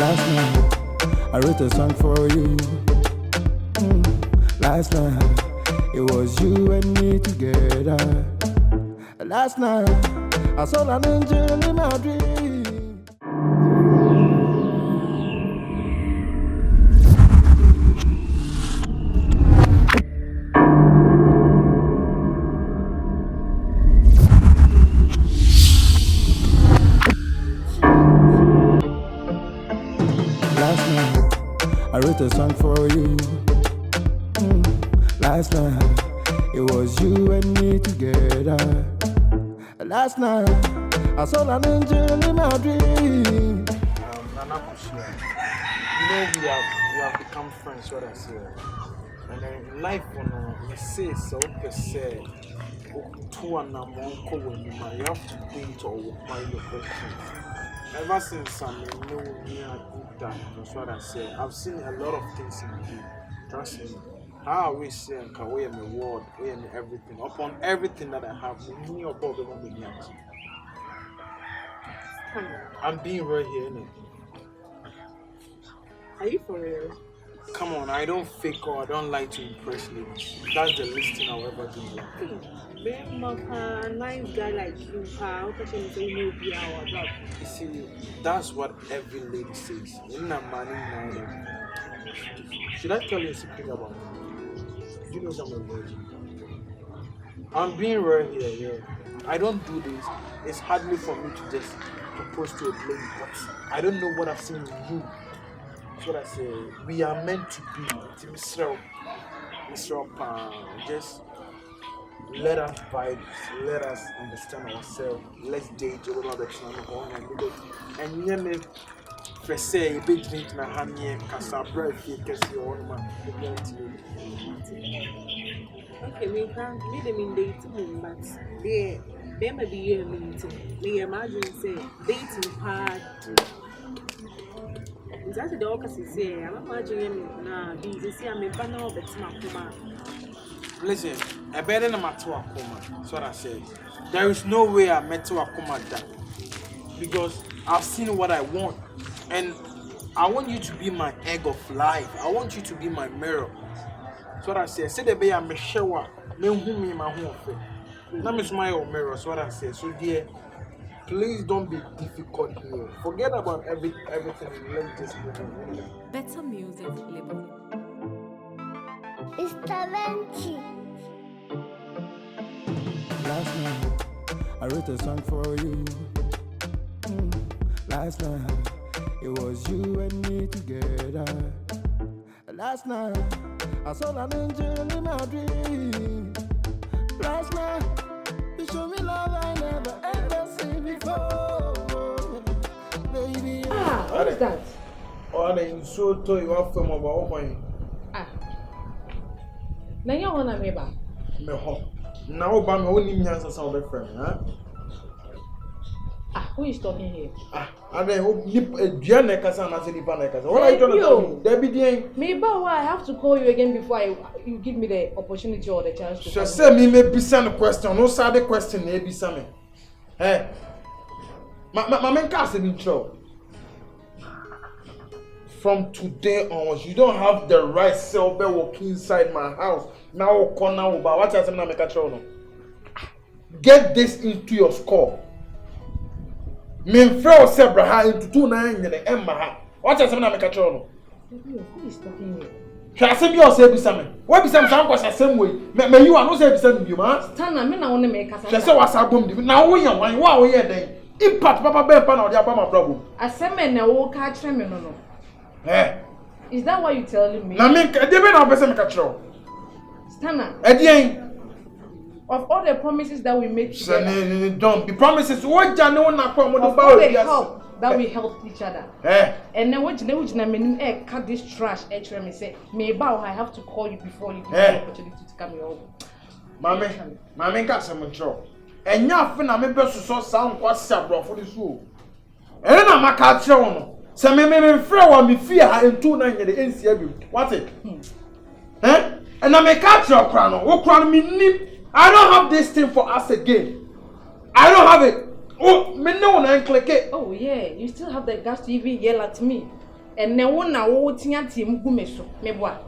Last night, I wrote a song for you. Last night, it was you and me together. Last night, I saw an angel in my dream. Last night, I wrote a song for you. Last night, it was you and me together. Last night, I saw an angel in my dream. Nana Kushia, you know we have become friends, what I say. And then in life, you say so per se, two and I'm uncle when you have to think or why your questions. Ever since I know me and good that, that's what I say. I've seen a lot of things in you. Trust me. How I wish say and can wear my word, wear me everything. Upon everything that I have, me or Bob don't be I'm being real here, innit? Are you for real? Come on, I don't fake or I don't like to impress ladies. That's the least thing I'll ever do. A nice guy like you, how can you say no be our job? You see, that's what every lady says. In a man, should I tell you a secret about me? You know I'm a virgin. I'm being real here, yeah. I don't do this. It's hardly for me to just propose to a lady, but I don't know what I've seen in you. That's what I say. We are meant to be. It's Mr. Just let us vibe, let us understand ourselves. Let's date a little bit and you me for say a big drink na hamie casabra if you can see one man. Okay, we can meet them in dating, but they may be here meeting. They imagine say dating hard. It's actually the opposite say. I'm imagining now. This see I'm a banner of the team. Listen, I better than my two akoma. That's what I said. There is no way I met two akoma that because I've seen what I want, and I want you to be my egg of life. I want you to be my mirror. That's what I said. Say the bay I'm a shower. Me who me my home. Let me smile mirror. That's what I said. So dear, please don't be difficult here. Forget about everything and let's just move on. Better music label. It's Tavenchi. Last night, I wrote a song for you. Last night, it was you and me together. Last night, I saw an angel in my dream. Last night, you showed me love I never ever seen before. Baby, What is that? Oh, they so told you off from about my. Now you want to remember? Me home. Now, by my own name, as our friend, huh? Who is talking here? And then nip a Diana Cassan as a Nipanaka. What are you trying to tell me? Debbie, Maybe why I have to call you again before you give me the opportunity or the chance to. so say me maybe send a question. No sad question, maybe some. Eh? My main cast in trouble. From today onwards, you don't have the right self walking inside my house. Now, corner about what I say, make a trouble. Get this into your score. Me friend say Abraham into 29 in the Emma. What I say, make a trouble. Who is talking here? Can I say you say be some? What be some was the same way? Me you are not say be some you man. Stand and me na want to make us. Just say what's up boom. Now we are one. What we here then? Impact Papa Ben Pan or the Abama problem. I say me na wo catch me no. Eh? Is that what you telling me? Na me dey be na person make a trouble. Stand. Edien. Of all the promises that we made together. Don't be promises. What you know na kwa mo of all the help that we helped each other. And then what you know, cut this trash. Me say, I have to call you before you give me the opportunity to come here. Mommy, got some trouble. And ya fina me be so sound kwa sabro for this wo. And na maka kire wo. Se me frɛ wa me fie ha entu na nye de ensi abi. What it? And na me ka kire okra no. Okra no me nim. I don't have this thing for us again. I don't have it. Oh, me no na click it. Oh yeah, you still have the guts to even yell at me. And then one now what tia team gumeso me boa.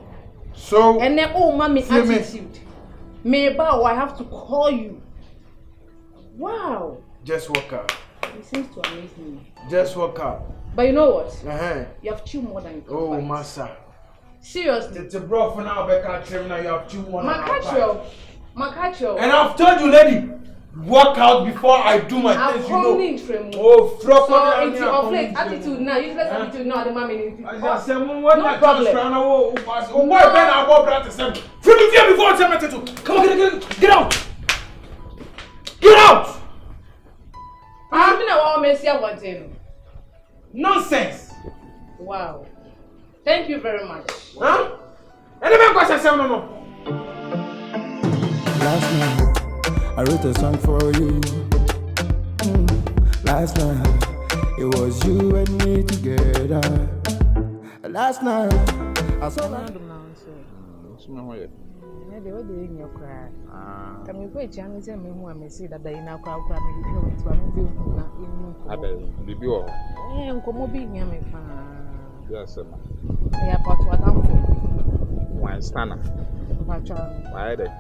So And then oh mommy attitude. Me bow I have to call you. Wow. Just walk out. It seems to amaze me. Just walk out. But you know what? You have chewed more than you can Oh, bite. massa. Seriously. It's a bro for now, Becca Trim. Now you have 2 more. Macacho. And I've told you, lady, walk out before I do my things. You know. Oh, throw so it's your plate attitude now. Useless attitude now. The mommy. No problem. Come on, get out. Get out. I'm not Nonsense. Wow. Thank you very much. Huh? Last night, I wrote a song for you. Last night, it was you and me together. Last night, I saw that. What do you cry? Come you quite young, tell me who I may see that they now crowd me to a Bibi o. Nkomo bi nya me fa. Yes, sir. Ya part what am for. One stanna. Pacha. Why dey?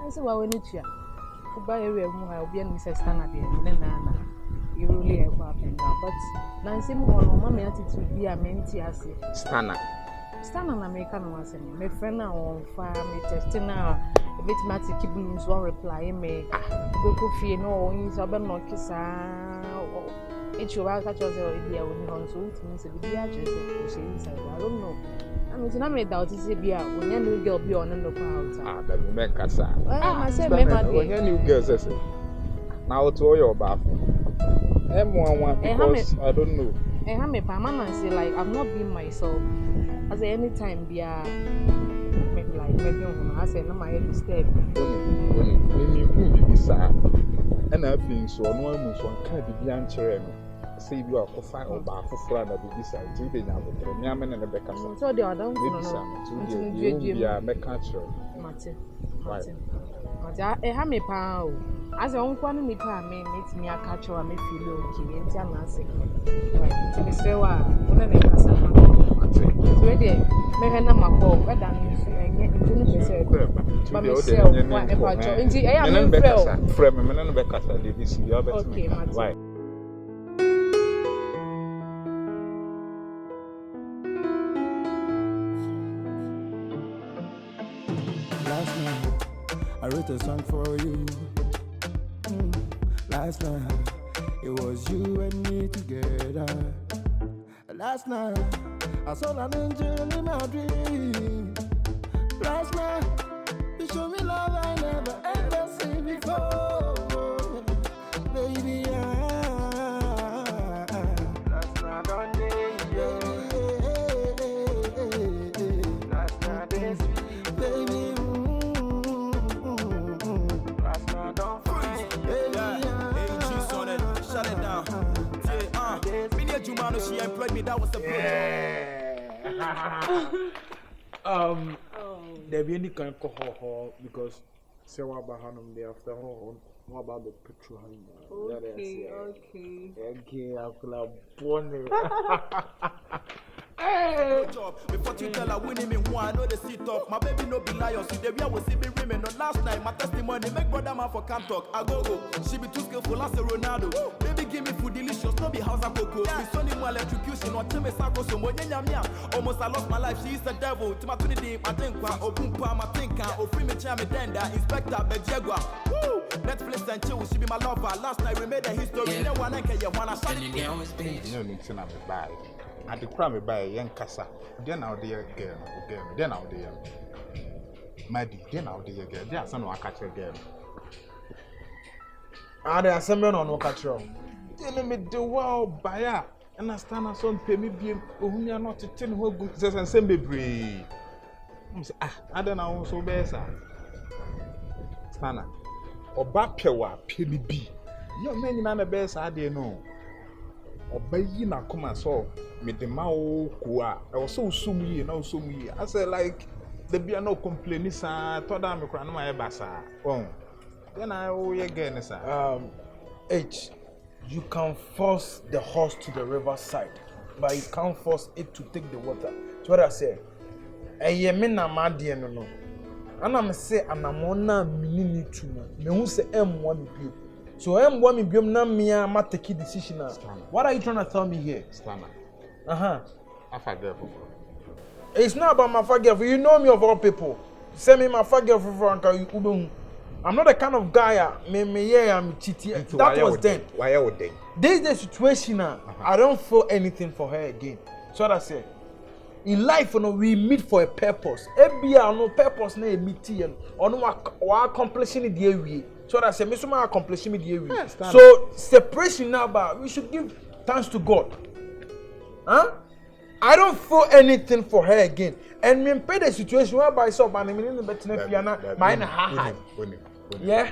Nse wa we ni tua. Uba area mu ha obi an say stanna dey na. You really have happened now, but Nancy mo no ma me attitude bi a me nti ase. Stanna na me ka no ase me. Me friend na on fa me test na a bit matter keep me one reply me. Go ko fie no yin so be no kisa. It's your catch us already when you so it means the beer just inside. I don't know. I mean, I made doubt is a beer when your new girl be on the crowd. That make casa. I said, when your new girl says now to all your bath. M11 because I don't know. And I'm a mama say like I'm not being myself. I say anytime be maybe I say no my head is dead. When you be sad. And I've been so annoying so I can't be answering. Say you are for fine or bath for fun of the side. You didn't have a Yaman and a Becca. So they are down for you. Make catcher. Right. I have a pow. As I won't want me to meet me a catcher and make you look in Tianasi. Right. To be so, what a make us a ready. Mehena Mako, where than you say, but myself, what about you? Indeed, I am a friend. I'm not Becca. Okay, why? Last night, I wrote a song for you. Last night, it was you and me together. Last night, I saw an angel in my dream. Last night, you showed me love I never ever seen before. Baby, last night on day, last night is baby. Last night on fire, shut it down. Jumano, she employed me. That was the there be any kind of call because say what about Hanum day after all. What about the petrol? Okay, I could have born it. Good job. Before you tell her winning me who I know the seat up. My baby no be liars. See the way I was see me women. No last night my testimony make brother man for camp talk. I go. She be too skillful as a Ronaldo. Baby give me food delicious. No be house of cocoa. Me son him electrocution. Or tell me sako so mo nyanya. Almost I lost my life. She is the devil. To my 20 day I think kwa opumpa my thinker. O free me charm me denda. Inspector Bejegwa. Woo! Netflix and chill. She be my lover. Last night we made a history. No one can you wanna start it. No need to have a bag. At the crime by young Cassa, then out there girl, then out there. Maddie, then out there girl, there's no catch a girl. There are some men on no catch wrong. Tell me the world buyer, and I stand on some pay me being whom you are not to tell who good says and send me brave. I don't know so best. Stana or Bapewa, pay me be. Your men in the best I didn't know. Obayi na come so me the mao kwa I was so sumi na so me I said like there be no complaining sir told am me kra no my basa oh then I again sir H you can force the horse to the riverside but you can't force it to take the water. That's what I say. Eye me na ma de no. Ana me say anamona minini tu no. Me hu say emwa me bio. So emwa me bio na me ma take decision. What are you trying to tell me here? Stana. Afa girl. It's not about my fat girl. You know me of all people. Send me my fat girl for Franca. I'm not the kind of guy. I'm cheating. That was then. Why are they? This is the situation now. I don't feel anything for her again. So what I say. In life, we meet for a purpose. Every year, no purpose, no meeting. Or no, accomplishing the area. So what I say. Me so accomplishing the area. So separation now, but we should give thanks to God. Huh? I don't feel anything for her again. And me pay the situation whereby so by me in the better piano, mine ha. Yeah.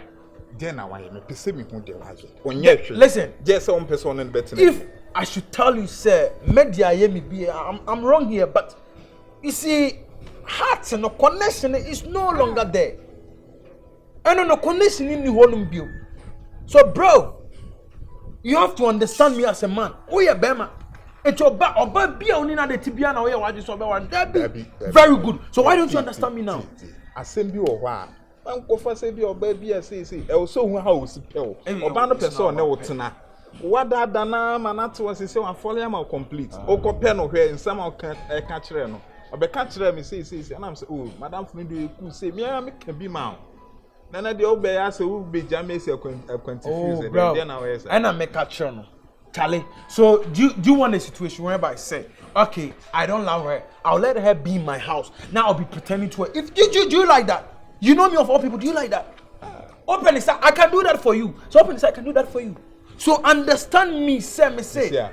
Then I want me pese me hu de waje. Listen, just one person in better. If I should tell you, sir, media hear me be I'm wrong here, but you see, heart and no connection is no longer there. And no connection in the whole view. So, bro, you have to understand me as a man. Oh yeah, Bema. It's your back or be only na the tibia na where you so be very good. So why don't you understand me now? I send you a while. I'm going say be or baby say also who house pel or band person no tena. What that dana manat was say I follow am complete. O ko pen no here in some can catch no. I be catch me say and I'm say oh madam for me do cool say me can be man. Nana the obey say who be jamese quantify then now yes. And I make catch no. Charlie, so do you want a situation whereby I say, okay, I don't love her, I'll let her be in my house. Now I'll be pretending to her. If do you like that? You know me of all people, do you like that? Open it, I can do that for you. So open it, I can do that for you. So understand me, say. Yeah,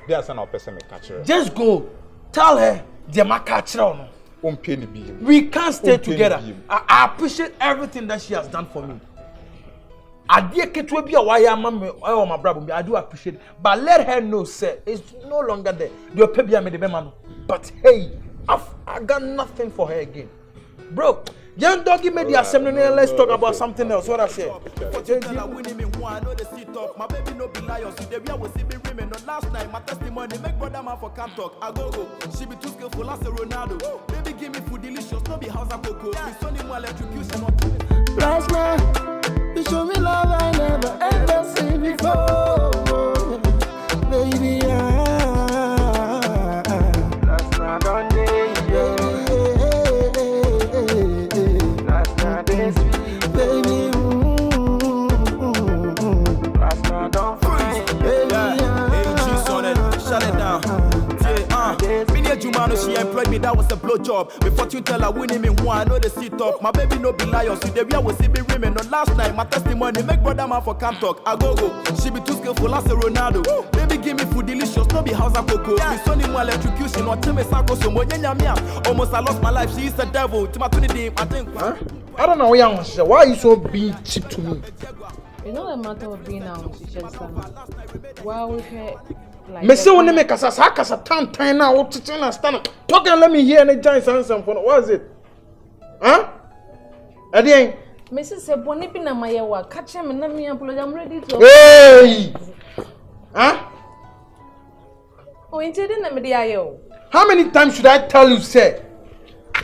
there's an person me catch her. Just go, tell her, the ma catch her. We can't stay together. I appreciate everything that she has done for me. I do appreciate it. But let her know, sir, it's no longer there. But hey, I got nothing for her again. Bro, young doggy made the assembly. Let's talk about something else. What I say? My baby no be lion, so the will see me women. Last night, my testimony make brother man for camp talk. I go. She be too skillful as a Ronaldo. Baby give me food delicious, no be house of cocoa. Me sonny more electrocution. Last night, you show me love I never ever seen before, baby. Last night on day, last night day, baby. Last night don't find, baby. Hey, she's on it, shut it down. Jumano, she employed me, that was a blow job. Before you tell her winning me who I know the seat up. My baby no be lion, so the real will see me women. On last night, my testimony make brother man for camp talk. I go. She be too skillful as a Ronaldo. Baby give me food delicious, no be house of cocoa. Me sonny more electrocution, or tell me sako so mo nyanya. Almost I lost my life, she is a devil. To my 20 I think. I don't know why are you so being cheap to me? It's not a matter of being out, she just while we had. Me say when me kasa time now what to understand. Talk and let me hear any giant answer for what is it? Huh? Again. Mrs. say boni bi na mayewa catch me na me apologize I'm ready to. Hey. Huh? Oh, intended na me dey ayo. How many times should I tell you say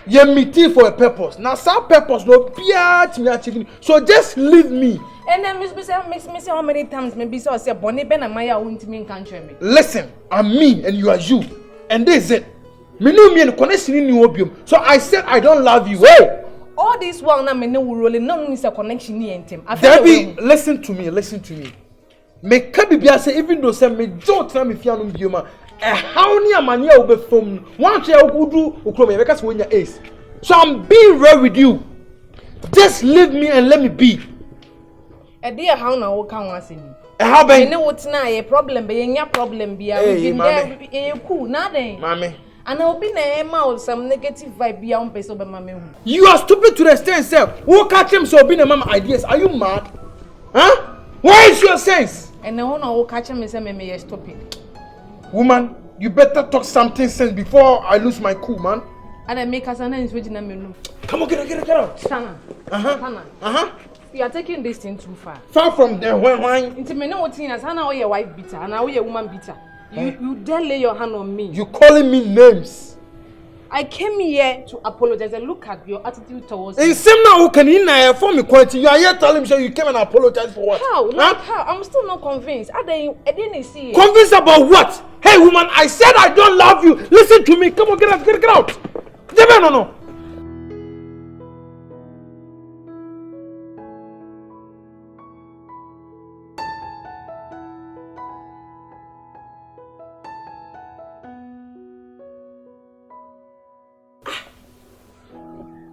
you meeting for a purpose? Now some purpose no be me achieving. So just leave me. And then Miss say how many times maybe so say boni be na maya won't mean country me. Listen, I'm me and you are you. And this is it. Me no me and connection in obium. So I said I don't love you. Hey. All this while na me no rolling no means a connection ni entem. Debbie, listen to me. Me kabibia say even though say me don't na me fia no bioma. How ni amania obe from one chair udu ukro me because when your ace. So I'm being real with you. Just leave me and let me be. Dear how na wo kan wase ni. How ben? Me what na ye problem be nya problem bia we been there cool na den. Mami. And I'll be na some negative vibe bia on person be mama. You are stupid to the extent self. Who catch him so be na mama ideas? Are you mad? Huh? Where is your sense? And now no catch him say me stupid. Woman, you better talk something sense before I lose my cool, man. And I make us an na me. Come on, get out. Sana. You are taking this thing too far. Far from there, when Into me know what thing as how you wife beater and how you woman beater. You dare lay your hand on me? You calling me names? I came here to apologize and look at your attitude towards me. In same now who can in for me quality. You are here telling me so you came and apologize for what? How? Like how? I'm still not convinced. I didn't see it. Convinced about what? Hey woman, I said I don't love you. Listen to me. Come on, get out. No.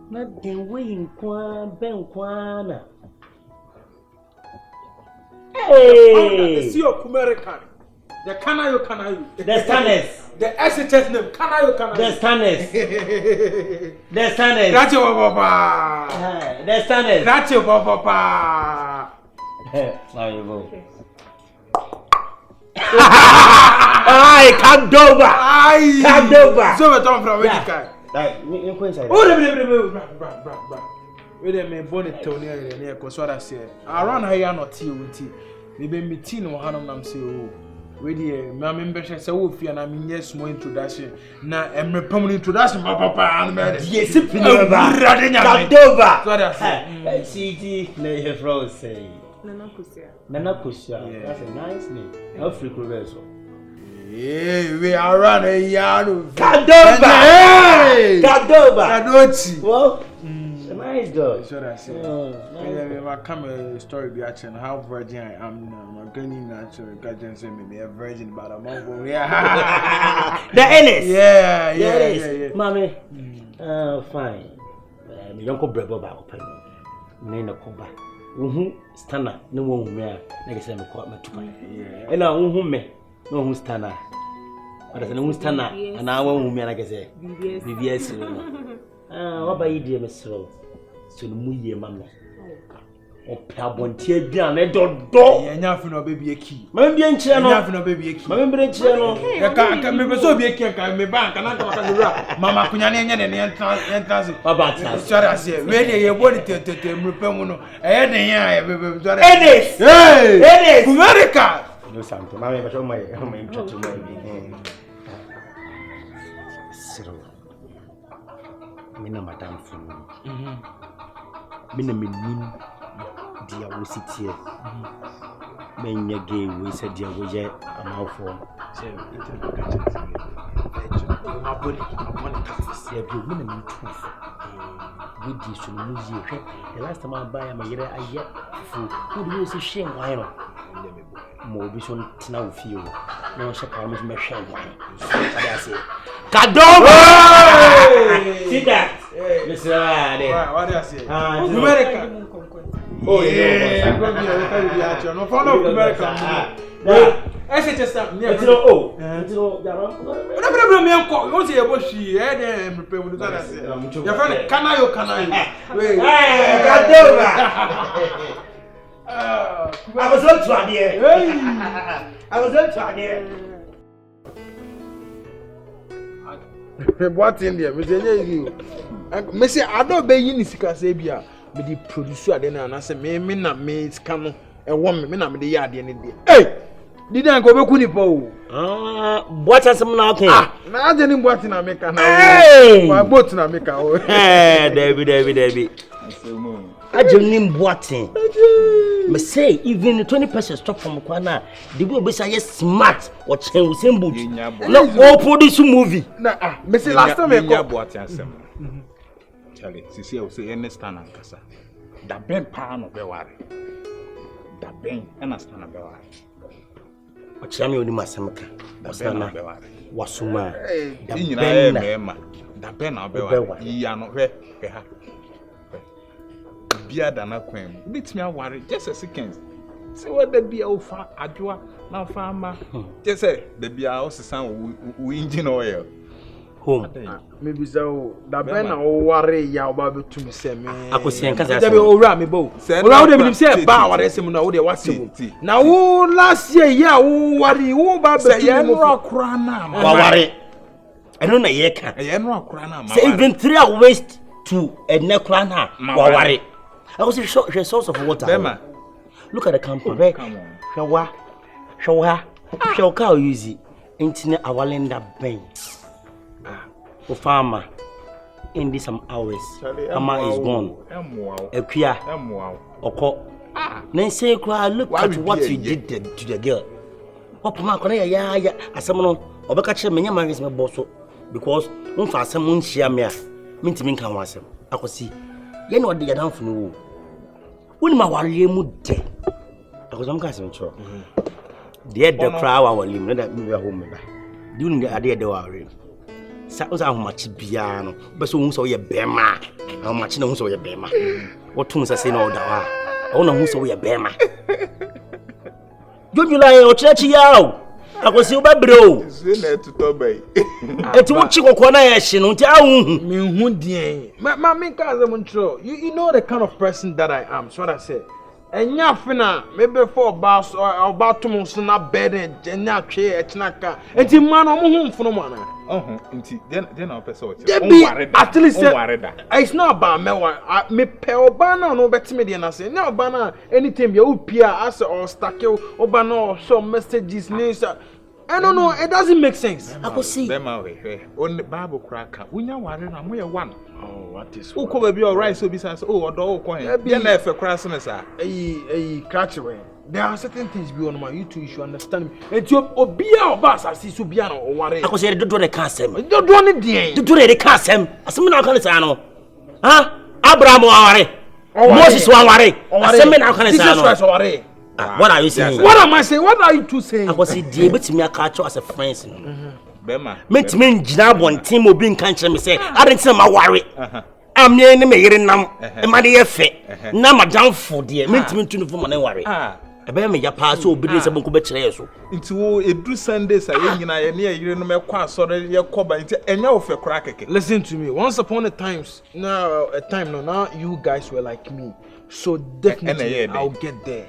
Not the way in Kwana. Hey! See your American. The Kanayo. The Stannis. The SHS name, Kanayo. The Stannis. The Stannis. That's your papa. The Stannis. That's your papa. Now you go. Aye, Cardova. So we're talking from America. Like, you coincide. Oh, wait a minute, bonnet Tony, because what I said. Around here, not tea with tea. Maybe me tea no Hanam say, oh, wait here, my membership say, oh, and I mean, yes, more introduction. Now, I'm a permanent introduction, my papa, and yes, Cardova. What I say. CD, Nay Froze say. Nana Kusia. That's a nice name. How frequent so. Yeah, we are around a yard. Cardova. Well, nice dog. That's what I said. I come a story be actually how virgin I am now. I'm going natural. God just say me a virgin, but I'm over. Yeah. The Ennis. Yeah. Mommy. Fine. My uncle Bravo ba open. Nina Koba. Stana. No one me. Like I said, me call me to my. Yeah. And now me. No who's Stana. But I said, who's Stana? And I won't me like I say. BBS. What about you, dear Miss Rowe? So the Muye Mamma. Oh, Pabontier Bian, I don't do. Enough no baby a key. Maybe in channel. Enough no baby a key. Maybe in channel. I can't remember so be a cake. I may bank and I can't Mamma Kunan and entrance. About that. Sorry, I said, really, you wanted to Repemuno. I had a year. Ennis! Hey! America! No, something. Mamma, but oh my interest to me. Mina madam for me. Mina menim dia wo sitie. Menya gay we said dia wo ye amafo. Say my body say bi mina me tooth. We di so no zie. The last time I buy my yere aye fu. Who do you say shame why no? Mo bi so tina wo fie wo. Na wo shaka me shame why. I say Cardova! See that? Mr. What do I say? America. Oh, yeah. No, follow America. I say just that. Oh, no, say about she, and prepare with that. Your friend, Canayo. I was not trying here. What in there? Me say I don't be in sika say bia me the producer then and I say me na me scan e won me na me the yard dey. Hey! Didn't go be ku nipa o. What asem na okay? Na ade ni boat na make na. Hey! My boat na make o. David. Ajenim boating. Me say even 20% stop from Kwana. The boy be say smart or change with same boot. No all produce movie. Na me say last time me go boating asem. Charlie, sisi o say any stand and kasa. Da ben pa no be ware. Da ben na stand be ware. O chame oni masemka. Osana be ware. Wasuma. Da ben na da ben na be ware. Iya no hwe ha. Bia dana kwem bit me aware just a second say what the bia ofa adwoa na fa ama just say the bia osesan we engine oil home maybe so da ben na ware ya oba betum se me akosien kasa say be owura me bo owura de me say ba ware sem na wo de wasem na wo last year ya wo ware wo ba betum mo akura na ma ware eno na ye ka eno akura na ma say even 3 hours to a nekura na wa ware. I was a source of water. Bema. Look at the camper. Come on. Shower. Show cow use it. Internet awalenda bang. O farmer in some hours. Ama is gone. Equia. Oko. Then say look at what you did to the girl. Papa ya asamono obeka che menya marriage me bosso because unfa asem unhia me a mintimi nka ho asem akosi ye na ode yadan funu wo woni ma ware mu de akoso mka asem cho de de kra wa wali mu na me ho me ba di unu ade de ware sa unsa ho machi bia no be so unsa wo ye bema ho machi na unsa wo ye bema wo tun sa se na oda wa wo na unsa wo ye bema Jojula o chechi yawo akosi obabro ze na etuto bai eti wo chiko na ya hye no nti ahun me hu dien ma me ka ze montro you know the kind of person that I am, so what I say enya fina maybe for about to mo na bed enya twe etinaka enti ma no mo hu mfono mo ana nti then na person o at least it's not about me pe oba na no betime de na say na oba na anytime be o pia as or stack oba na show messages news. I don't know, it doesn't make sense. I could see. On the Bible cracker, we know what I'm one. Oh, what is who could be all right? So besides, oh, or coin, be left for Christmas. Catch away. There are certain things beyond my you two, you should understand me. And you obia or bass, I see Subiano or whatever. I could say, don't do the castle. Don't do anything. Do the castle. As someone I can say, huh? Abraham Ware. Moses Ware. As someone I can say, Jesus Christ Ware. What are you saying? What am I saying? What are you two saying? I was saying, but me a catch as a friend. Bema. Met me jina bon team obi nkan me say, I didn't say my worry. I'm near me hearing nam. E ma dey fe. Na madam for there. Met me tunu for money worry. E be me ya pass obi dey say bonko be kire so. Nti wo edu Sundays a ye nyina ye ne yire no me kwa asore ye koba nti enya wo fe kra keke. Listen to me. Once upon a time, now you guys were like me. So definitely I'll get there.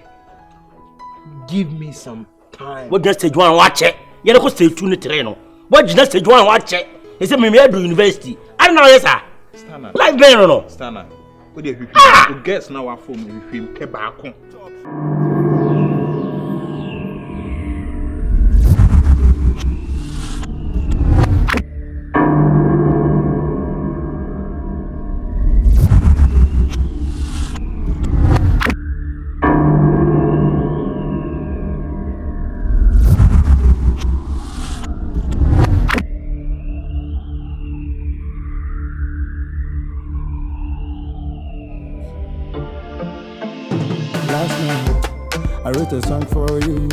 Give me some time. What just stage 1 watch it? You don't stage 2 no. What just stage 1 watch it? He said me do university. I don't know yes sir. Stana. Like there no. Stana. We dey you guess now our phone we film ke baako. Last night, I wrote a song for you.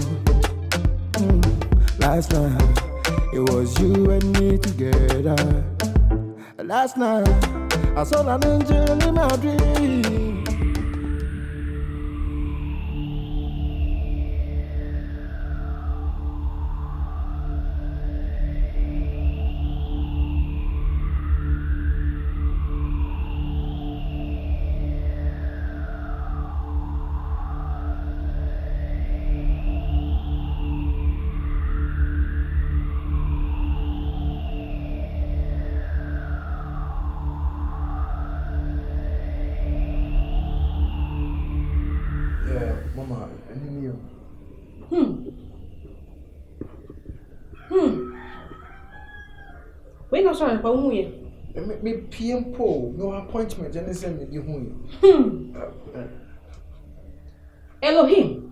Last night, it was you and me together. Last night, I saw an angel in my dream. Mama, any you? Wait, no, sorry, but who you? Me PM Paul, no appointment, and send me you. Elohim.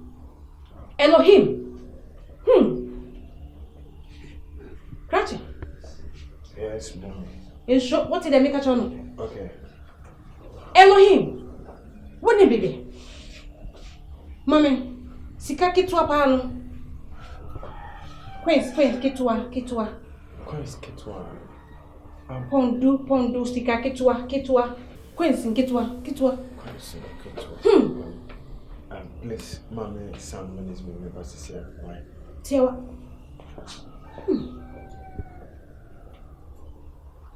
Cratchy. Yes, mommy. In short, what did I make a channel? Okay. Elohim. What did baby? Mommy, sika kitwa pano. Queens, kitwa. Queens, kitwa. Pondu, sika kitwa. Queens, kitwa. Queens, kitwa. Please, mommy, someone is with me, but it's here. Why? Tewa.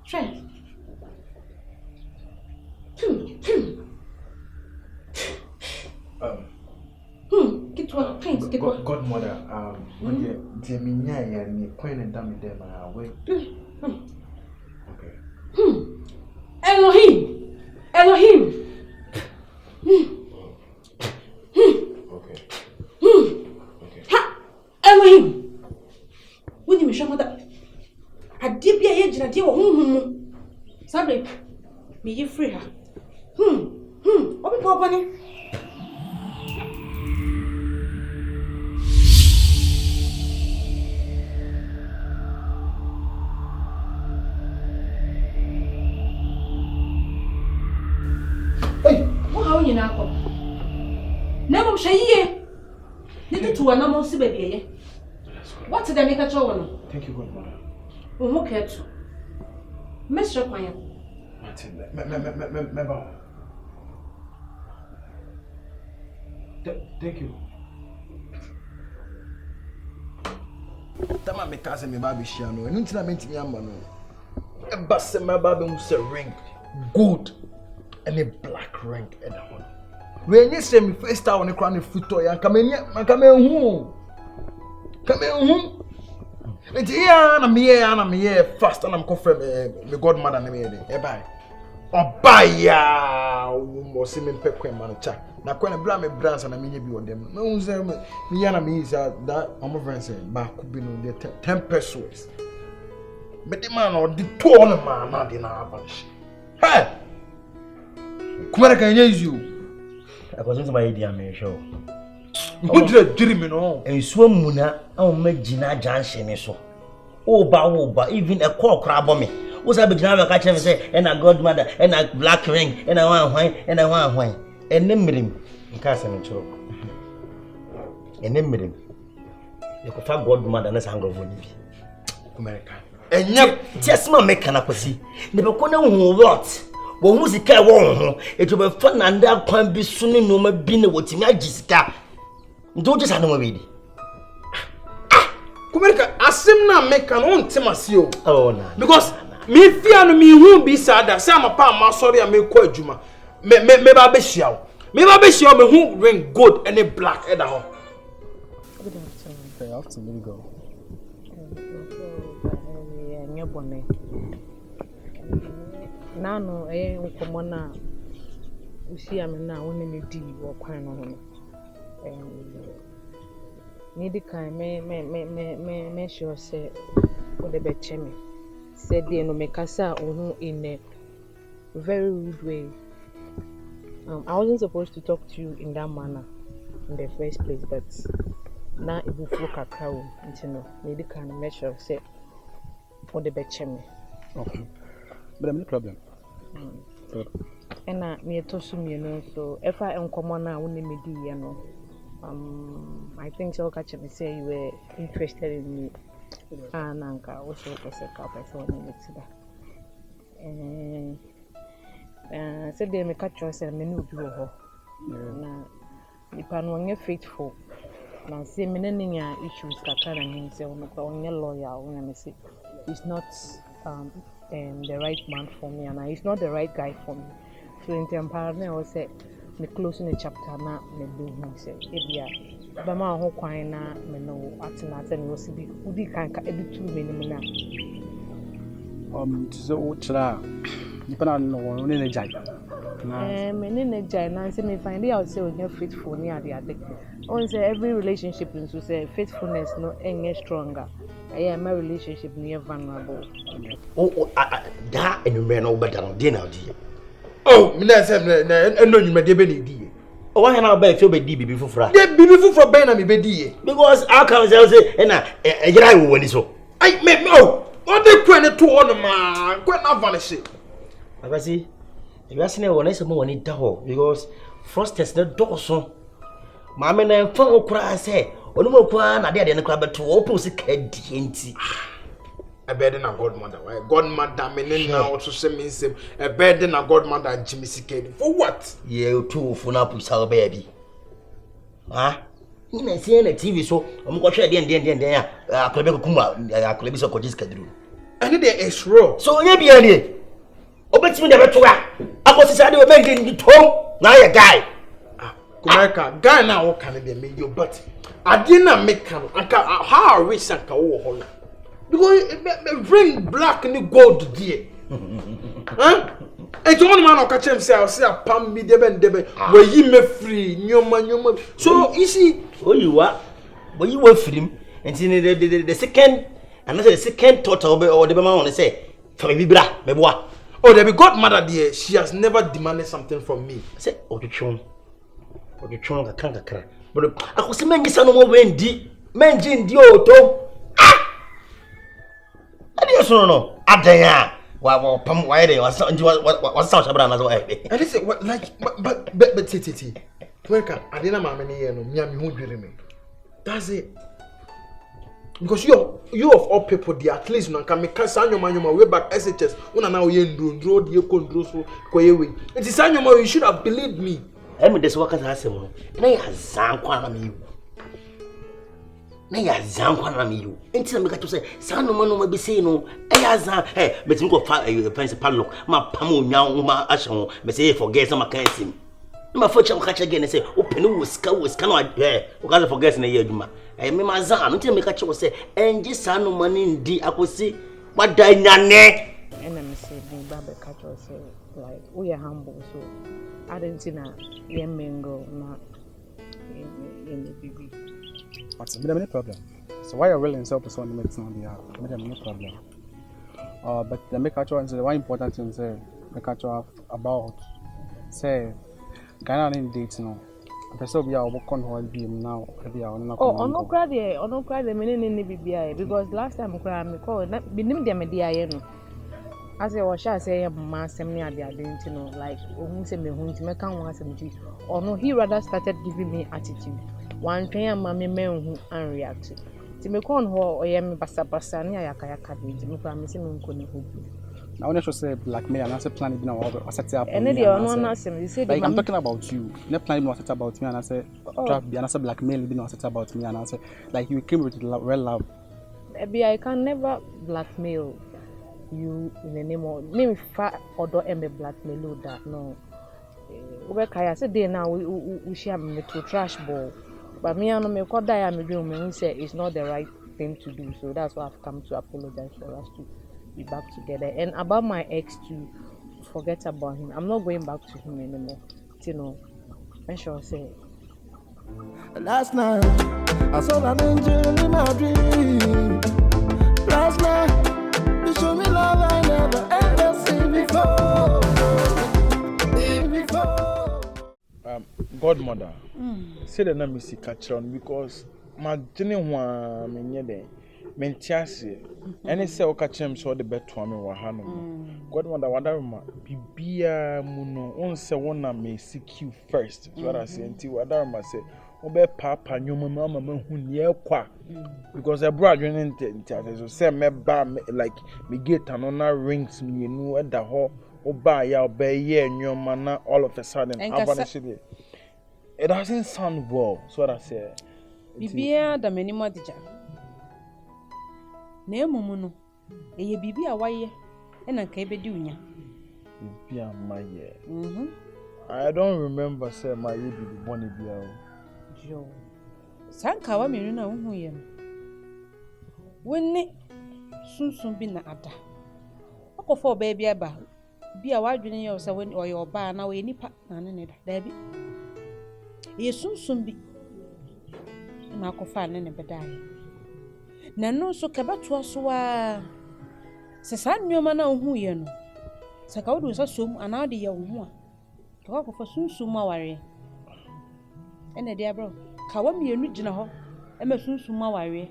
Try. Kitwa, Queens, kitwa. Godmother, Jeminya and Queen and Dammy them are away. Okay. Elohim. Okay. Ha! Elohim. When you show Ade bia ye gina de wo honhom. Sabe? Me ye free her. Obi papa ni. How you know? Never say ye. Little to an almost baby. What did I make a show? Thank you, godmother. Who cared to? Mr. Quine. Thank you. Tama me cousin me baby shiano. And until I meet me amano. A basse my baby who say ring. Good. And a black ring at the one. When you say me first time on the crown of foot toy and come in home. Come in home. It's here and I'm here fast and I'm confirmed my godmother and me. Bye. Oh, bye ya. Mo see me pekwe man cha. Na kwa na bla me brands and I mean be on them. No say me yana me is that I'm friend say ba could be no the 10 pesos. But the man or the two on man na dey na abanish. Hey. Kumara can you? I was my idea me show. Who did dream no? And so muna I make Gina Junction so. Oba even a call crab on me. What's up, Gina? Catch him say, and a godmother, and a black ring, and a one wine, and a one wine. And then meet him. Castle and choke. And then meet him. You could find godmother and a sang of one. America. And yet, just my mechanical see. Never could know what. When music I won, it will be fun and that can be soon no more being what in my Jessica. Don't just have no baby. Kumerika, asim na make an own temasio. Oh, no. Because me fear no me won't be sad that some apart my sorry I make quite juma. Me babe shiao. Me babe shiao me who ring gold and a black at all. Good afternoon. Good afternoon, go. Nano ukomona usia mena woni me di wo kwan no no need kan me sure say wo de be che me said dey no me kasa ohun in a very rude way. I wasn't supposed to talk to you in that manner in the first place, but now it will flow kakra wo ntino need kan me sure say wo de be che me. Okay. But I'm no problem. And me to sum you know, so if I am common now, when me you know, I think so. Catch me say you were interested in me, and Anka also was a couple so said they make catch us and me no do ho. Na nipa no nye faithful. Na say me nanya issues kakara na say on your lawyer when me say it's not the right man for me and he's not the right guy for me. So in terms of I was say me closing the chapter na me do him say ebia ba ma ho kwan na me no atina and was be udi kan ka edu tu me ni na so uchra nipa na no ne ne jai me ne jai na say me find out say we faithful ni ade on say every relationship in so say faithfulness no any stronger. Yeah, my relationship near vulnerable. That and men over down dinner, dear. Oh, me say no you me dey be di. Oh, why na be feel be di bibi fufura? Dey bibi fufura be na me be di. Because how come say na ejira wo woni so. Ai me oh, what dey kwen to on ma, kwen na vanish. Abasi, if you ask me wona say mo woni da ho because frosters na doso. Ma me na fa okura say Onumo kwa na de ne kwa beto opo sika die nti a bed na godmother why godmother me na also say me same a bed na godmother Jimmy sika for what ye to fu na pusa baby ha ina see na TV so omko hwe de akobe kokuma akobe so koji sika duru and there is raw so onye bia ne obetimi de beto a akosisa de obenge ndi tom na ye guy Kumeka guy na wo kan de me yo but I didn't make how I wish I could because bring black and gold dear. Huh? And to one man of catch him say, I'll say a pam me deben where you me free, nyoma. So you see, oh, you are, but you were free. And the second And I say second thought or the man say for me bra me boa. Oh, there be godmother there. She has never demanded something from me. I say ojuchon ka kra. But akosi menjisa no mo wendi. Menji ndi o to. Ah! Adi so no. Adanya. Wa pam wa ide wa sound shabra na so eh. And this what like but titi. Tweka adena mama ni ye no mia me hu dwire me. That's it. Because you of all people there at least no can make sanyoma way back SHS una na oye ndro de ekondro so koyewe. It is sanyoma you should have believed me. Emi this workers asem no. Na ya zankwa na me. Na ya zankwa na me you. Enti na me ka to say sanoma no ma be say no. Ya zan betim ko principal lock ma pam onwa ma ahye me say forget some kind sim. Ma for cham catch again say open wuska no o ka forget na ye aduma. Me ma zan enti na me ka che wo say enji sanoma ni ndi akosi wadanyane. And I'm saying, Baba Catcher say, like, we are humble, so I didn't see that young mango not in the baby. What's the problem? So why are you willing to person to make some behalf? No problem. But the make catcher answer the one important thing say the catcher about say can I date now? Person be our work on hold be now be our no. Oh, no cry the meaning in the BBI because last time I me call be name them the no. As I was say master me at the identity no like who say me who to make one something or no he rather started giving me attitude one train mommy men who and react to me con ho or me basa ni ayaka dey me kwa me say me nko ni hope now when I say blackmail and I say plan be now or set up and they are no answer you say like I'm talking about you not plan be set about me and I say trap be and I say blackmail be not set about me and I say like you came with real love. Maybe I can never blackmail you in the name of name far or me blackmail that no. We kaya say day now we share me to trash ball, but me and me call die me dream me say it's not the right thing to do, so that's why I've come to apologize for us to be back together. And about my ex to forget about him, I'm not going back to him anymore. You know, I sure say. Last night I saw an angel in my dream. Last night. You show me love I never ever seen before. Godmother, say the name is Catron because my journey one me mentiasi. Any say o catchem so the bet to me wahano. Godmother, wadaruma bibia muno on say one na me seek you first. So what I say until wadaruma say. Obe papa nyoma mama hu ne kwa because I brought you in so say me ba like me get another rings me nu e da ho oba ya obe ye nyoma na all of a sudden abanishide it doesn't sound well so what I say bibia da mani modija na emumu no eye bibia waye e na ka ebedi unya bibia maye I don't remember say my baby born bia Joe. Sanka wa menu na hu ye. Wonni sunsun bi na ada. Akofo ba bia ba. Bia wadwene ye so woni oye oba na we nipa na ne da. Da bi. Ye sunsun bi. Na akofa ne bedai. Na no so kabato so wa. Se san nyoma na hu ye no. Saka wodu so som ana de ye hu a. Ka akofa sunsun ma ware. Ene dia bro ka wa mienu gina ho e ma sunsun ma ware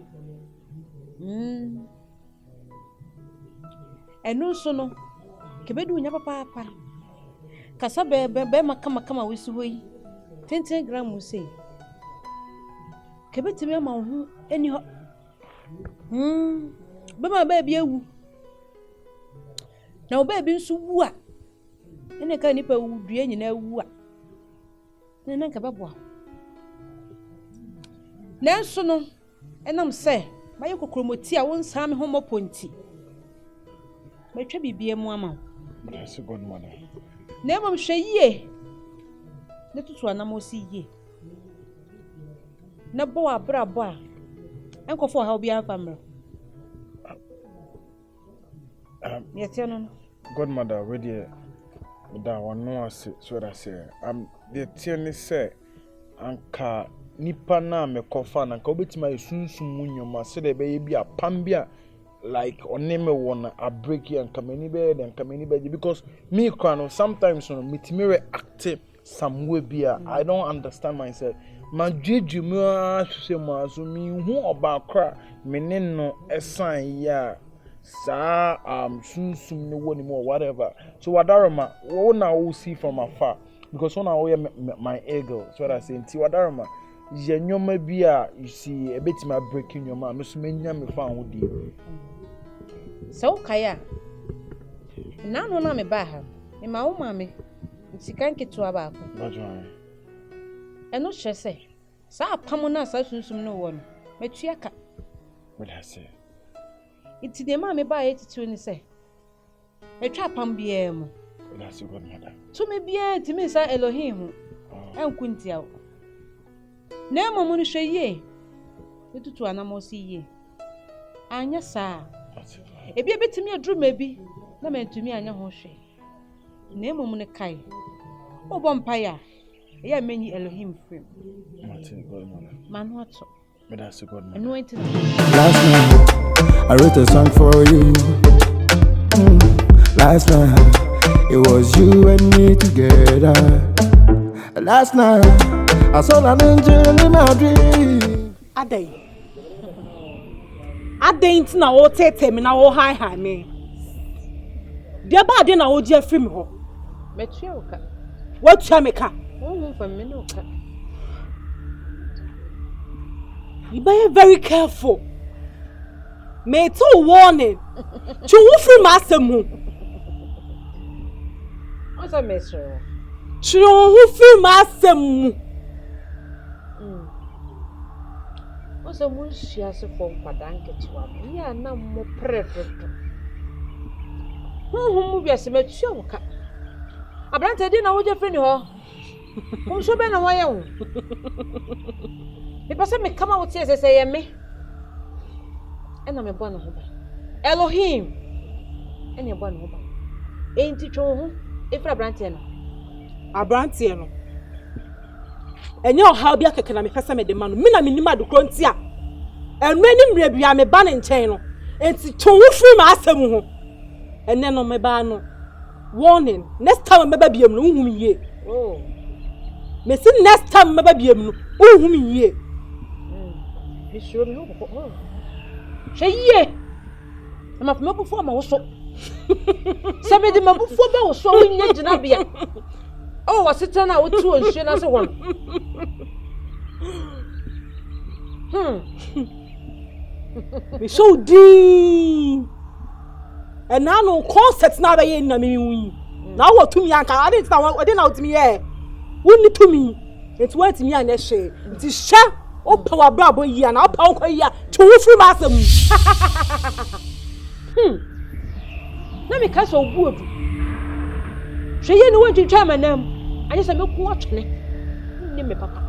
eno so no ke bedu nya papa kasa be makama wisi hoyi 20 gram say ke betime ma hu eni ho be ma ba bi ewu na oba bi nsu wu a ene ka nipa wu due nyina wu a ne ka babo Nenso no enam se maye kokromoti a wonsa me homo ponti metwa bibie mu ama yes godmother na emom hwe yie ne tutu anam osi yie na bo abrabo a enkofo ha obi afamro no godmother we dey da wano ase so that say the thing say anka nipa na me kofa na ka obetima esunsun munyoma se de be ye bia pam bia like only me wanna a break here and come any bed and come any bed because me crano sometimes on me active some way be I don't understand myself. My juju me say ma so me hu oba kra me ne no esan ya sa sunsum ne woni mo whatever. So wadaroma wo na wo see from afar because one na my ego. So what I say nti wadaroma ye nyoma bi a you see a bit my breaking your man me so menya me fa ho di. So kaya na no na me ba ha me ma wo ma me sika nketo aba ko Bajo eno hye se sa pam na sa sunsum no wo no metua ka what I say iti de ma me ba etitu ni se metwa pam bia mu what I say God mother to me bia ti me sa Elohim ho enku ntia wo na momu no hwe ye etutu anamo si ye anya sa ebi betimi adruma bi na mentumi anya ho hwe na momu ne kai obo mpaya ya menyi Elohim frame Martin God mother manu ato what I say God mother anointing. Last night I wrote a song for you. Last night it was you and me together. Last night I saw an angel in my dream. Adai ntina wo tete me na wo hi me. De ba de na wo je afiri me ho. Metua oka. Watua me ka. Wo fa me no oka. You be very careful. Me to warning. Chu wo free ma asemu. What's a mesro? Chu wo free ma asemu. So mun shia se for kwadanke tuwa ya na mo prefect mu bia se matua wo ka abrante di na wo je freni ho kum so be na waye wo me pase me kama wo tie se ye me ena me bwana ho ba Elohim ena bwana ho ba enti two ho efra abrante no enye oha bia keke na me pese me de ma no me na me nim adokro nti a enu ani mre bia me ba ne nchen no enti towo firi ma asem ho enne no me ba no warning next time me ba bia mu no nhum yie me si next time me ba bia mu no nhum yie me sure me ho ko she yie ma fa me bu fo ma wo so se me de ma bu fo ba wo so wo nya gina bia oh, what's it now? What two and she as a one? We so deep. And now no concept now by na me win. Now what to me anka? I didn't know to me here. Wouldn't to me. It's what me and share. It is share. Oh, power brabo here now. Power here. To who free master. Let me catch a wood. She ain't want to try my name. I just look watching it. Name me, Papa.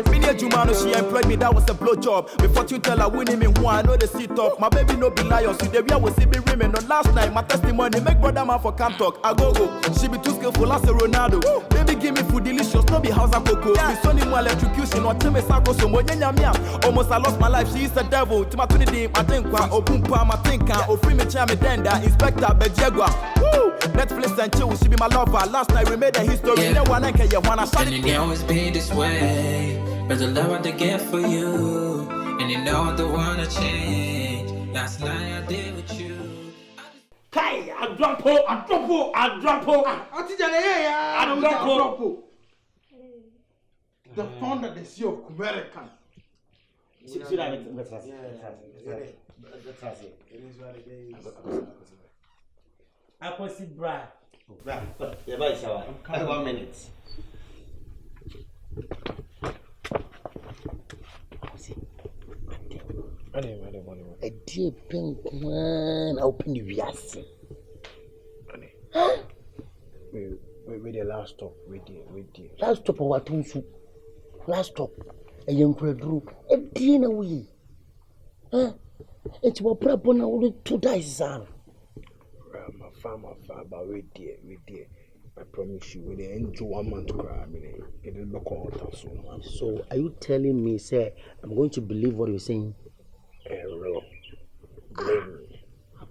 Mini Jumano, she employed me, that was a blow job. Before you tell her winning me who I know the seat up. My baby no be liars, see the way I was see me women. On last night, my testimony make brother man for camp talk. I go. She be too skillful as a Ronaldo. Baby give me food delicious, no be house and cocoa. Me sonny more electrocution, or tell me sako so mo nyanya mia. Almost I lost my life, she is the devil. Timatuni di matenkwa, o pumpa matenka, o free me chame denda, Inspector Bejegwa. Woo! Netflix and chill, she be my lover. Last night we made a history, no one can you wanna shut it. And it always be this way. But the love I get for you, and you know I don't wanna change. Last night I did with you. Kai, I drop. I drop. The founder the sea of American. I can see Brad. I'm 1 minute. A dear pink man, open the vias. With the last stop, with the last stop of what last stop. A young crew, a dinner we. It's what Prapona only 2 days, son. My farmer, but we dear. I promise you, when they enjoy 1 month cry, it will not come out soon. So, are you telling me, sir, I'm going to believe what you're saying? Believe me.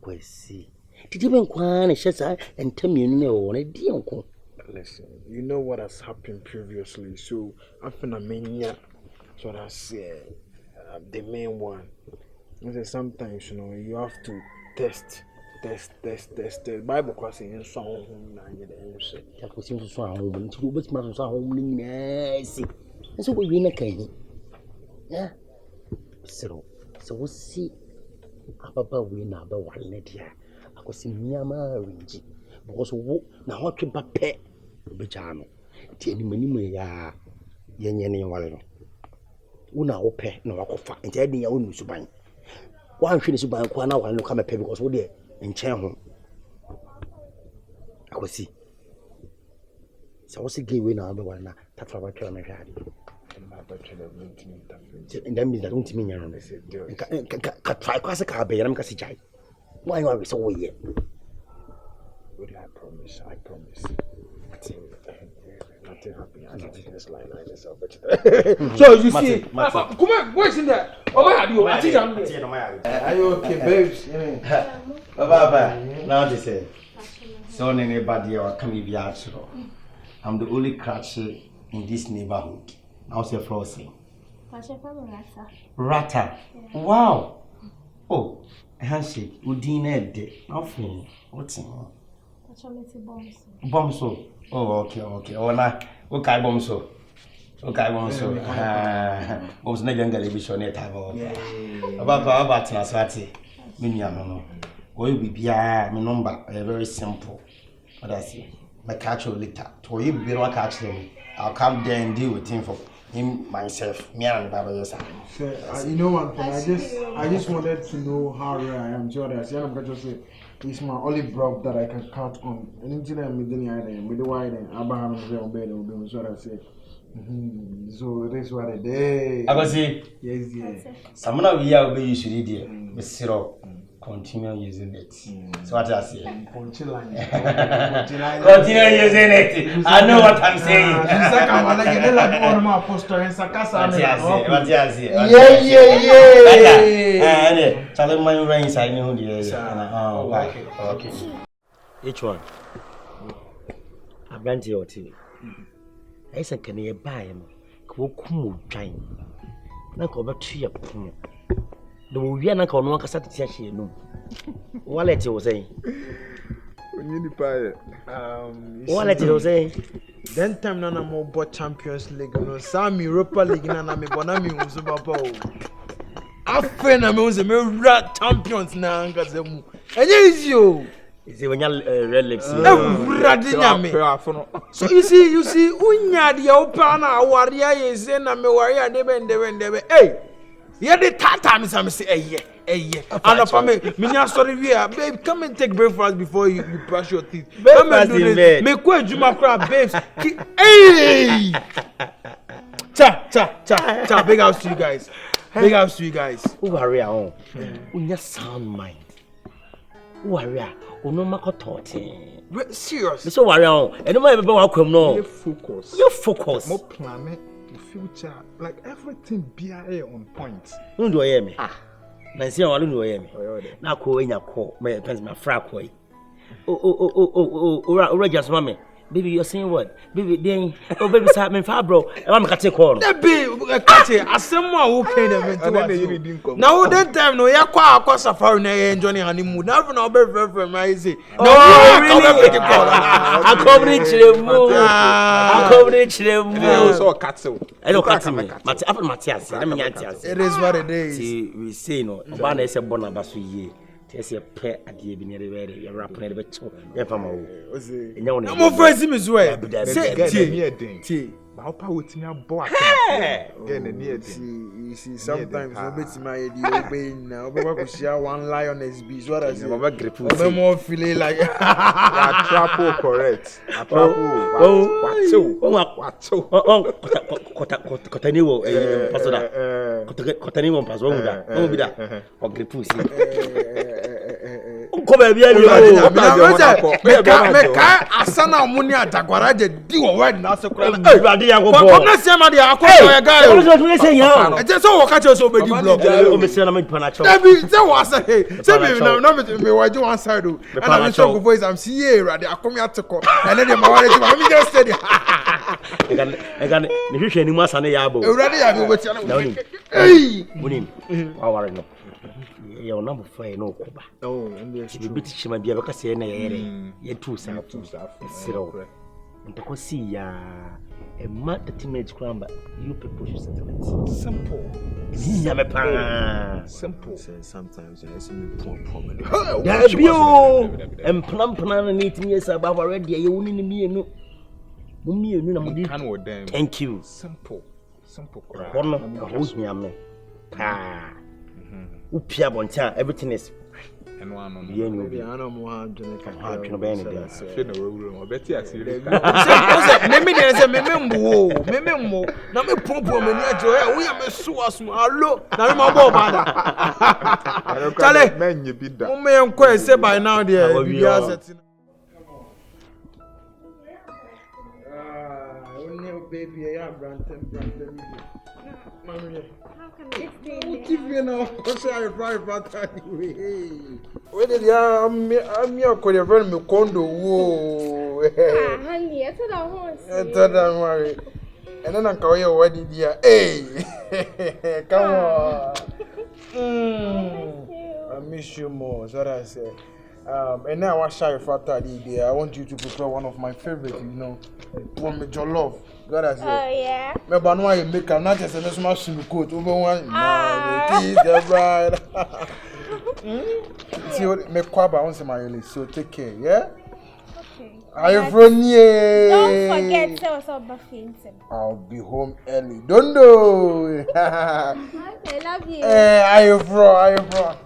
I see. Did you even quite and tell me you know on a deal? Listen, you know what has happened previously, so I feel a mania. So I say the main one. I say sometimes you have to test. Bible class in song na the answer. That was in song home to which man saw home see. And so we win a cane. Yeah. So we'll see about we now about 1 net here. I was in Yama Ringy. Because now what can pay Bijano. Tieni many ya Yenny Wallo. Una ope no wakofa. And Teddy ya unu suban. One finish by Kwana while no come a pay because we there. In Channel, I will see. So, what's the game now? The one that's what I tell me. And then, I don't mean you're try to car bear and Cassijai. Why are we so weird? I promise. Nothing happened. So, you see, come on, what's in there? Are you okay, babes? Baba, now they say, so anybody or come be actual. I'm the only catcher in this neighborhood. How's your flossing? Rata. Wow. Oh, a handshake. Udine de. Nothing. What's in? Bomso. Oh, okay. Oh, na. Okay, bomso. Was not younger, be sure net have about Nasati. Miniano. Or you be my number, very simple. What I see. My catch will later. To you be not catch them. I'll come there and deal with him for him myself. Me and Baba yourself. You know one thing, I just wanted to know how rare I am. I'm going to say it's my only brother that I can count on. Anything I'm with the wide and Abraham is there on bed will be what I say. So this what it is. I go see. Yes. Some of you will be usually there. But still continue using it. So what I say? Continue using it. I know what I'm saying. Yeah. Tell them my rings. I know the okay. Each one. I brand your tea. I said, can you buy him? Come train. Now go back to your pony. The we are not going to cassette. What let you say? When you buy what let you say? Then time none more bought Champions League. No, some Europa League. Nana me bonami Super Bowl. After na me was a rat champions na ngazemu. And you. Is it when you're relics? So you see, unya the opana warrior is in a me warrior debe. Hey, yeah, the time I'm say, yeah. And up me, sorry, babe, come and take breakfast before you brush your teeth. Come and do this. Make way, Juma crab, babes. Hey, cha, big house to you guys. Who are you? Unya sound mind. Who are you? No matter talking. Serious. So worry on. And no matter welcome no. You focus. More planning the future. Like everything be on point. Who do I hear me? Nancy, I don't know hear me. Now call in your call. My pens my frack way. Oh, just mommy. Baby, you're saying what? Baby, then, oh, baby, start me far, bro. I'm going to take on. Baby, as someone who came now, that time, no, you're quite safari and Johnny honeymoon. Never know about very easy. No, really, I'm coverage them. I'm coverage them. So, Katsu. I don't cut me. Matthias, I mean, it is what it is. We say no, Bana is a bonabasu ye. Test your pet at the evening, you're rapping a bit. I'm afraid him as well. Say, how with me a boy? You see, sometimes I bet my obeying now. But we share one lioness beast. What I say, I'm more feeling like Trapo correct. Kotani won pass won da. Won bi da. O grip pussy. Ko ba bia ni o. Me ka asana omuni atakwara je di wo word na se kura. Ade ya go bo. Ko na se ma de akọ ya guy. O so say ya. E je so wo ka che so be di block. O me se na me pana cho. Dabi se wo say. Se me na me waje one side o. And I'm so go voice am see here rade akomi ateko. And then ma wale ti ma me just say. Ega ne hwehwe ni mu asane ya abo. Urade ya bi obeti na. Munim. Wa ware no. Ya ona mo fa no koba. Oh, ende si bi tichima bia beka se na yere. Ye tu sa. Siro. Ntako si ya a mad teenage cramba. You people should settle it. Simple. Ya me pa. Simple. Sometimes I see me problem. Da bio. Empna na ni timi esa ba already ye woni ni mienu. Mumienu na mudi. Thank you. Simple. Simple. Kono ho hia me. Pa. Upia bonta everything is and one on you know be ana mo ha dwene ka ha dwene be ne dey fe na wuru o beti asiri me dey me mbo na me pompo me ni ajo e wo ya me so aso allo na me ma bo bada chale menye bi da mo me enko e say by now there bi asset only baby ya branten mami TV now, because I drive back anyway. Where did I'm your could have me condo? Whoa, honey, I thought I was. I thought I'm worried. And then I call you what did you? Hey, come on. I miss you more, so I say. And now I shy for that I want you to prepare one of my favorites, one with your love. God I say. Oh yeah. Me ba no make am not just a small swim coat over one. No, it is the bride. See what me kwaba on my list. So take care, yeah? Okay. Are you from here? Don't forget to also buffing. I'll be home early. Don't know. Okay, love you. Are you from?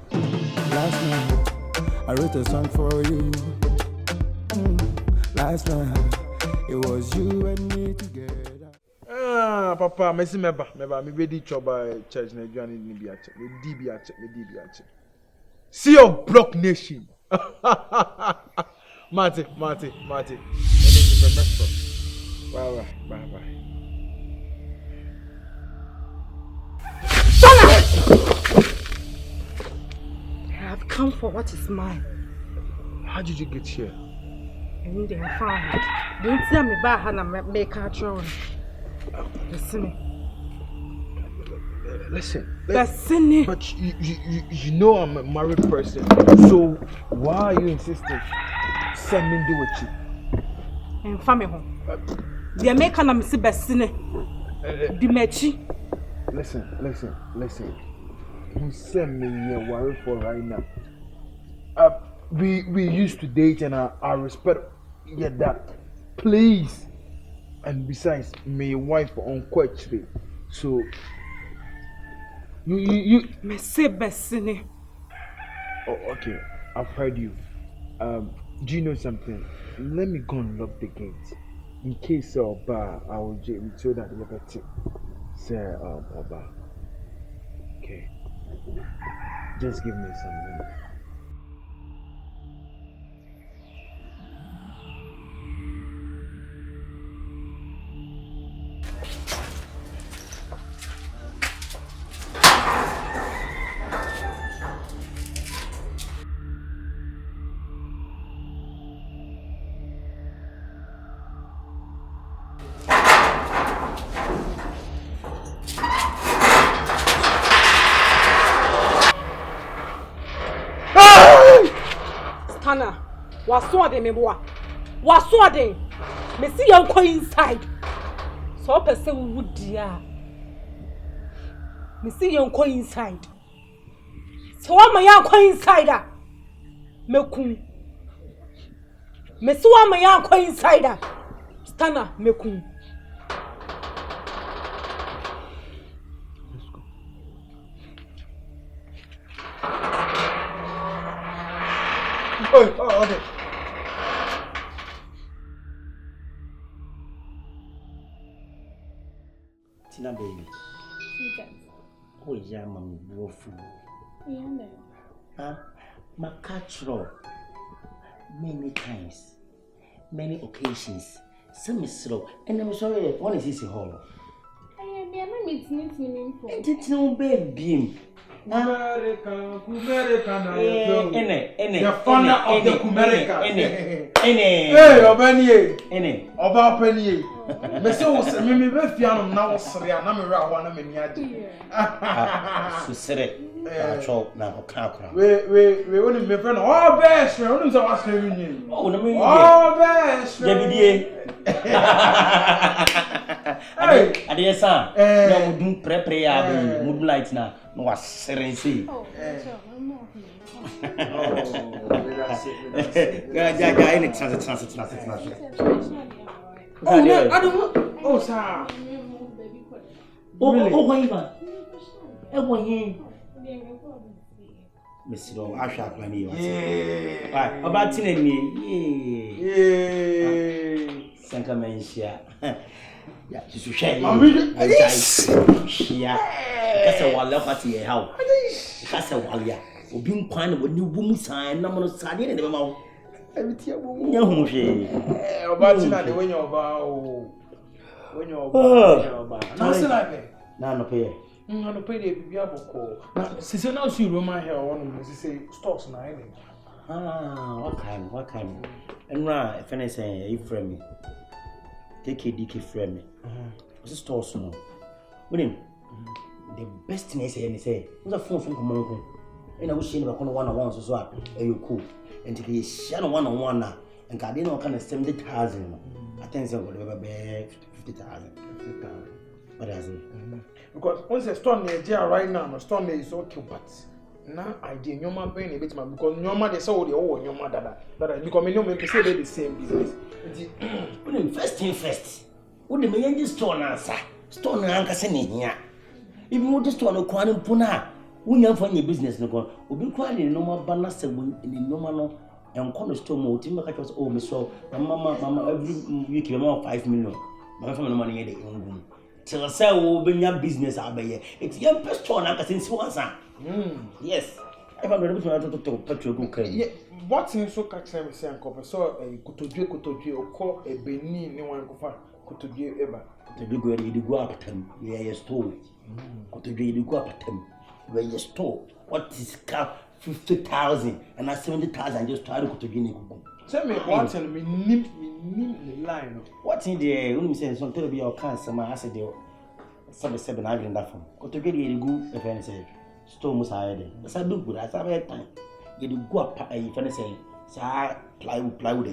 Last night I wrote a song for you. Last night it was you and me together. Papa, me me ready choba church na Johnny ni bi ache. Me di bi ache. See your block nation. Mate. Bye. I have come for what is mine. How did you get here? And they have found. Don't tell me about how I make her throne. Listen. But you know I'm a married person. So why are you insisting? Send me do with you. And family home. The American I'm see Bessine. The Mechi. Listen. You send me here worry for right now. We used to date and I respect that. Please. And besides, my wife unquestionably. So you me say Bessine. Oh, okay. I've heard you. Do you know something? Let me go and lock the gate. In case of bar, I will so that you better say Oba. Okay. Just give me some minutes. Waswade me boa. Waswade. Me see you go inside. So person would dia. Me see you go inside. So am ya go inside. Me kun. Me so am ya go inside. Stana me kun. Okay. Tina baby. ya mam wofu. Yeah. My culture many times, many occasions. Some is slow, and I'm sorry, one is easy hall. I am meeting him. It's no baby. Kumerican, the founder of the Kumerican. Hey, Obani, Oba Penny. Mr. Mimi Befiano now, Saria, Namira, one of me. Susere, now, Kakra. We wouldn't be friend. All best, we wouldn't have you. Oh, no, me. All best, Hey, I did, sir. No, do prepare, moonlight now. No, was serenity. Oh, sir. Oh, wait, Mr. Asha, yeah. About me, yeah. Sancamencia. Yeah, you should share. Yeah, that's a wall of a how. That's a wall, yeah. Or being kind when you woman sign, number of sardine in the mouth. Young about the when you're about when you're about. Now, no pay. No pay the Biabo. Now, since now see Roman here, one of them say stocks now. What kind? And right, if I say, you frame me. KKDK frame me. What's the store so? William, the best thing I say, what's a phone from Comonco? And I was saying about 1-on-1 so are you cool? And to be shadow 1-on-1 now, and I didn't kind of 70,000. I think so, whatever, 50,000. What does it? Because once a store near there right now, a store is okay, but now I did your man paying a bit, because your mother they saw the old your mother that because me no make say they the same business. First thing first. What the man store now, sir? Store now, Cassini here. If you want to store no quantum puna, we have for your business no go. We be quite in normal balance in the normal and corner store more. Timber catches oh, Miss So, Mama, every week you have 5 million. My family money at the room. Till I say, we'll bring your business out by here. It's your best store now, since you want some. Yes. If I'm ready to petrol go yeah, what's in so catch them say and copper so a kutodwe or call a Benin no one go far kutodwe ever. Kutodwe go you go up them where you store. Kutodwe you go up them where you store. What is cap 50,000 and 70,000 just try to kutodwe ni go. Tell me what and me nim the line. What's in there? When you say something to be your cancer, my acid 7 I in that phone. Kutodwe you go if any say. Store must hide. That's a good. That's a bad time. You do go up. If I say, plywood.